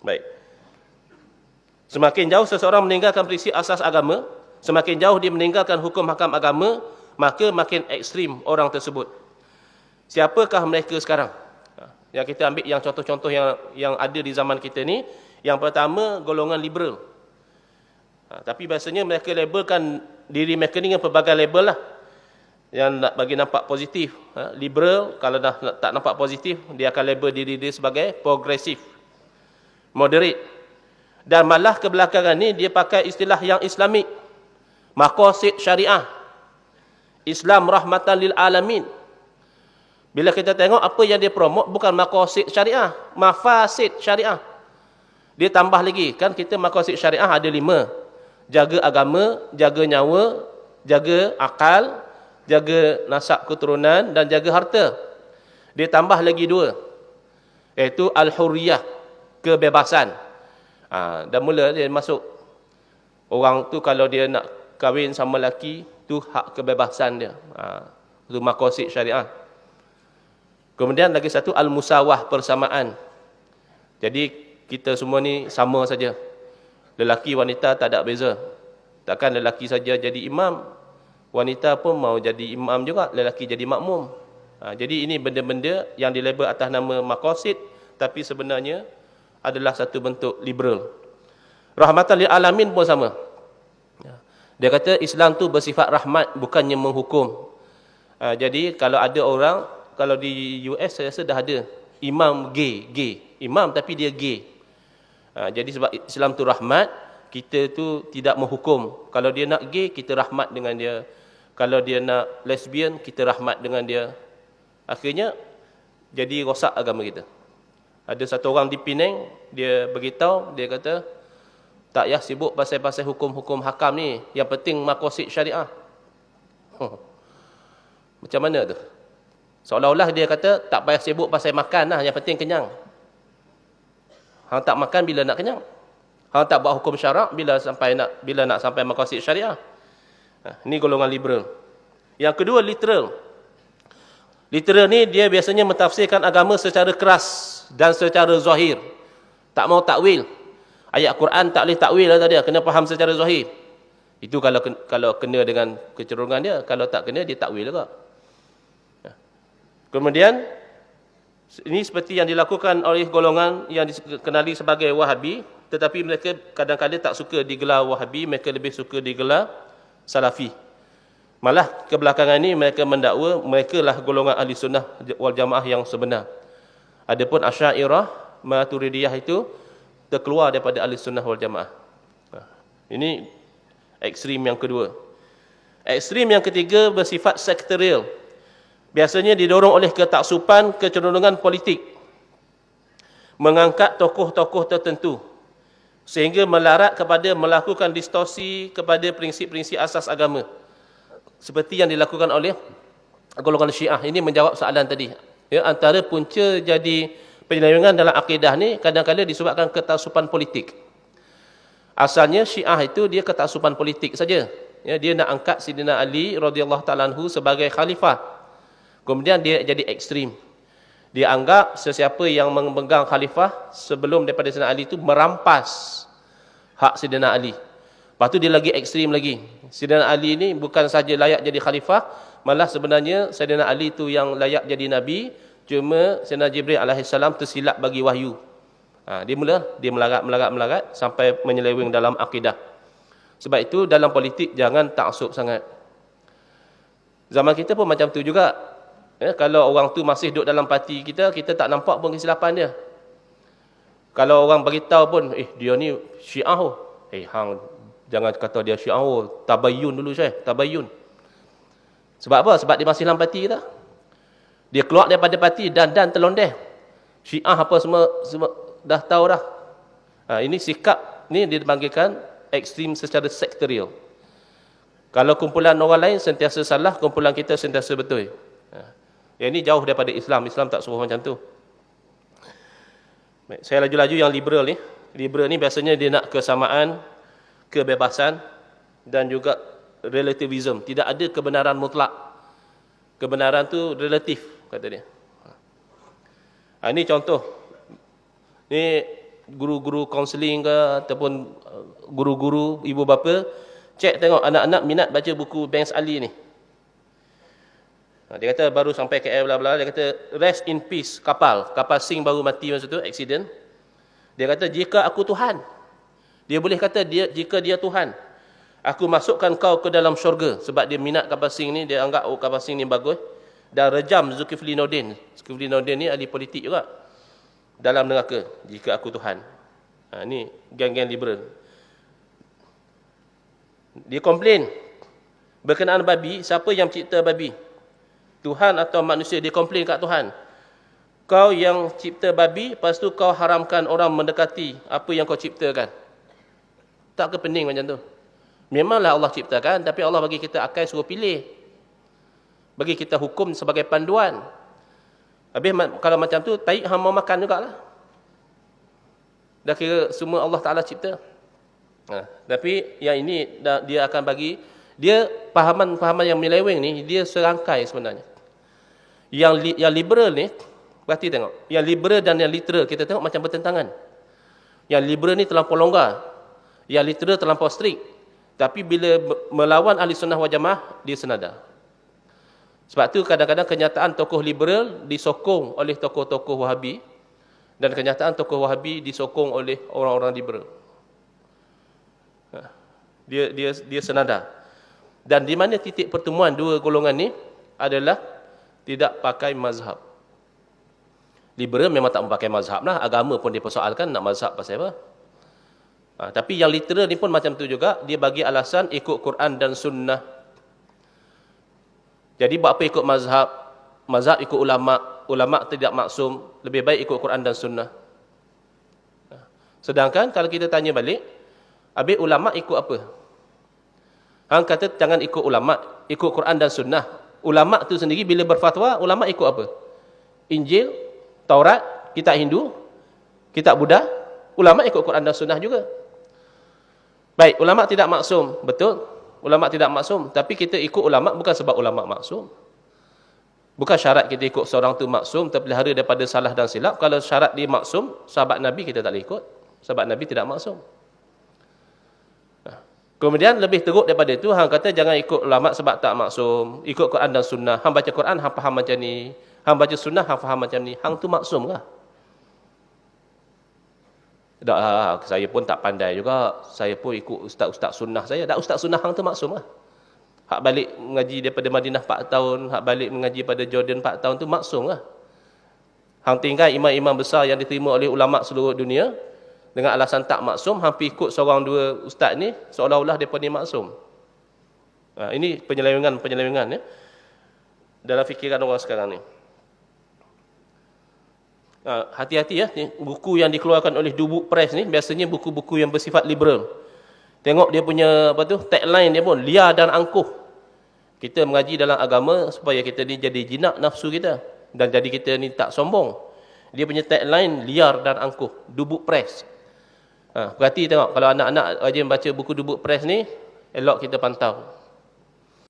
Baik. Semakin jauh seseorang meninggalkan prinsip asas agama, semakin jauh dia meninggalkan hukum hakam agama, maka makin ekstrim orang tersebut. Siapakah mereka sekarang? Yang kita ambil yang contoh-contoh yang ada di zaman kita ni. Yang pertama, golongan liberal. Tapi biasanya mereka labelkan diri mereka ni dengan pelbagai label lah, yang nak bagi nampak positif. Liberal, kalau dah tak nampak positif, dia akan label diri dia sebagai progresif, moderate. Dan malah kebelakangan ni dia pakai istilah yang Islamik, maqasid syariah, Islam rahmatan lil alamin. Bila kita tengok apa yang dia promote, bukan maqasid syariah, mafasid syariah. Dia tambah lagi, kan kita maqasid syariah ada 5. Jaga agama, jaga nyawa, jaga akal, jaga nasab keturunan, dan jaga harta. Dia tambah lagi 2, iaitu al-hurriyah, kebebasan. Dan mula dia masuk, orang tu kalau dia nak kahwin sama lelaki, tu hak kebebasan dia. Itu maqasid syariah. Kemudian lagi satu, al-musawah, persamaan. Jadi kita semua ni sama saja. Lelaki wanita tak ada beza. Takkan lelaki saja jadi imam, wanita pun mau jadi imam juga, lelaki jadi makmum. Jadi ini benda-benda yang dilabel atas nama maqasid, tapi sebenarnya adalah satu bentuk liberal. Rahmatan lil alamin pun sama. Dia kata Islam tu bersifat rahmat, bukannya menghukum. Jadi kalau ada orang, kalau di US saya rasa dah ada imam gay. Imam tapi dia gay. Jadi sebab Islam tu rahmat, kita tu tidak menghukum. Kalau dia nak gay, kita rahmat dengan dia. Kalau dia nak lesbian, kita rahmat dengan dia. Akhirnya jadi rosak agama kita. Ada satu orang di Penang, dia beritahu, dia kata, tak payah sibuk pasal-pasal hukum-hukum hakam ni, yang penting maqasid syariah. Macam mana tu? Seolah-olah dia kata, tak payah sibuk pasal makan lah, yang penting kenyang. Hang tak makan bila nak kenyang. Hang tak buat hukum syarak bila nak sampai maqasid syariah. Ini golongan liberal. Yang kedua, literal. Literal ni dia biasanya mentafsirkan agama secara keras dan secara zahir. Tak mau takwil. Ayat Quran tak boleh takwil lah dia, kena faham secara zahir. Itu kalau kena dengan kecenderungan dia, kalau tak kena dia takwil juga. Kemudian ini seperti yang dilakukan oleh golongan yang dikenali sebagai Wahabi, tetapi mereka kadang-kadang tak suka digelar Wahabi, mereka lebih suka digelar Salafi. Malah kebelakangan ini mereka mendakwa mereka lah golongan ahli sunnah wal jamaah yang sebenar. Adapun Asy'ariyah, Maturidiyah itu terkeluar daripada ahli sunnah wal jamaah. Ini ekstrim yang kedua. Ekstrim yang ketiga bersifat sektorial. Biasanya didorong oleh ketaksupan, kecenderungan politik. Mengangkat tokoh-tokoh tertentu sehingga melarat kepada melakukan distorsi kepada prinsip-prinsip asas agama. Seperti yang dilakukan oleh golongan Syiah. Ini menjawab soalan tadi. Ya, antara punca jadi penyelewengan dalam akidah ni kadang-kadang disebabkan ketaksupan politik. Asalnya Syiah itu dia ketaksupan politik saja. Ya, dia nak angkat Sayyidina Ali radhiyallahu ta'ala anhu sebagai khalifah. Kemudian dia jadi ekstrim. Dia anggap sesiapa yang memegang khalifah sebelum daripada Sayyidina Ali itu merampas hak Sayyidina Ali. Lepas tu dia lagi ekstrim lagi. Sayyidina Ali ni bukan saja layak jadi khalifah, malah sebenarnya Sayyidina Ali tu yang layak jadi Nabi, cuma Sayyidina Jibril alaihissalam tersilap bagi wahyu. Dia melarat sampai menyeleweng dalam akidah. Sebab itu dalam politik jangan taksub sangat. Zaman kita pun macam tu juga. Kalau orang tu masih duduk dalam parti kita, kita tak nampak pun kesilapan dia. Kalau orang beritahu pun, dia ni Syiah oh. Hang jangan kata dia Syiah oh, tabayyun dulu Syekh, tabayyun. Sebab apa? Sebab dia masih dalam parti kita. Dia keluar daripada parti dan terlondeh. Syiah apa semua dah tahu dah. Ini sikap ni dia dipanggilkan ekstrim secara sektorial. Kalau kumpulan orang lain sentiasa salah, kumpulan kita sentiasa betul. Yang ini jauh daripada Islam. Islam tak suruh macam tu. Baik, saya laju-laju yang liberal ni. Liberal ni biasanya dia nak kesamaan, kebebasan dan juga relativism. Tidak ada kebenaran mutlak. Kebenaran tu relatif, kata dia. Ini contoh. Ni guru-guru kaunseling ke ataupun guru-guru ibu bapa, cek tengok anak-anak minat baca buku Banks Ali ni. Dia kata baru sampai KL bla bla, dia kata rest in peace kapal Sing baru mati masa tu accident. Dia kata jika aku Tuhan, dia boleh kata jika dia Tuhan, aku masukkan kau ke dalam syurga, sebab dia minat kapal Sing ni, dia anggap kapal Sing ni bagus, dan rejam Zulkifli Nordin. Zulkifli Nordin ni ahli politik juga, dalam neraka jika aku Tuhan. Ni geng-geng liberal. Dia komplain berkenaan babi, siapa yang cipta babi? Tuhan atau manusia? Dia komplain kat Tuhan. Kau yang cipta babi, lepas tu kau haramkan orang mendekati apa yang kau ciptakan. Tak ke pening macam tu? Memanglah Allah ciptakan, tapi Allah bagi kita akal suruh pilih. Bagi kita hukum sebagai panduan. Habis kalau macam tu, taik hang mau makan jugalah. Dah kira semua Allah Ta'ala cipta. Tapi yang ini dia akan bagi, dia pahaman-pahaman yang menyeleweng ni, dia serangkai sebenarnya. Yang liberal ni, berarti tengok, yang liberal dan yang literal, kita tengok macam bertentangan. Yang liberal ni terlampau longgar, yang literal terlampau strict. Tapi bila melawan ahli sunnah wal jamaah, dia senada. Sebab tu kadang-kadang kenyataan tokoh liberal disokong oleh tokoh-tokoh Wahabi, dan kenyataan tokoh Wahabi disokong oleh orang-orang liberal. Dia senada. Dan di mana titik pertemuan dua golongan ni adalah tidak pakai mazhab. Liberal memang tak memakai mazhab lah, agama pun dia persoalkan, nak mazhab pasal apa? Tapi yang literal ni pun macam tu juga, dia bagi alasan ikut Quran dan sunnah. Jadi buat apa ikut mazhab? Mazhab ikut ulama'. Ulama' tidak maksum, lebih baik ikut Quran dan sunnah. Sedangkan kalau kita tanya balik, habis ulama' ikut apa? Hang kata jangan ikut ulama', ikut Quran dan sunnah. Ulama' tu sendiri bila berfatwa, ulama' ikut apa? Injil, Taurat, kitab Hindu, kitab Buddha. Ulama' ikut Quran dan sunnah juga. Baik, ulama' tidak maksum, betul. Ulama' tidak maksum, tapi kita ikut ulama' bukan sebab ulama' maksum. Bukan syarat kita ikut seorang tu maksum, terpelihara daripada salah dan silap. Kalau syarat dia maksum, sahabat Nabi kita tak boleh ikut. Sahabat Nabi tidak maksum. Kemudian lebih teruk daripada itu, hang kata jangan ikut ulama' sebab tak maksum. Ikut Quran dan sunnah. Hang baca Quran, hang faham macam ni. Hang baca sunnah, hang faham macam ni. Hang tu maksum kah? Tak, saya pun tak pandai juga. Saya pun ikut ustaz-ustaz sunnah saya. Tak, ustaz sunnah hang tu maksum kah? Hak balik mengaji daripada Madinah 4 tahun, hak balik mengaji pada Jordan 4 tahun tu maksum kah? Hang tinggal imam-imam besar yang diterima oleh ulama' seluruh dunia, dengan alasan tak maksum, hang pergi ikut seorang dua ustaz ni, seolah-olah mereka ni maksum. Ini penyelewengan ya, dalam fikiran orang sekarang ni. Hati-hati ya, buku yang dikeluarkan oleh Dubu Press ni, biasanya buku-buku yang bersifat liberal. Tengok dia punya tagline dia pun, liar dan angkuh. Kita mengaji dalam agama supaya kita ni jadi jinak nafsu kita, dan jadi kita ni tak sombong. Dia punya tagline liar dan angkuh, Dubu Press. Berarti tengok, kalau anak-anak rajin baca buku Dubu Press ni, elok kita pantau.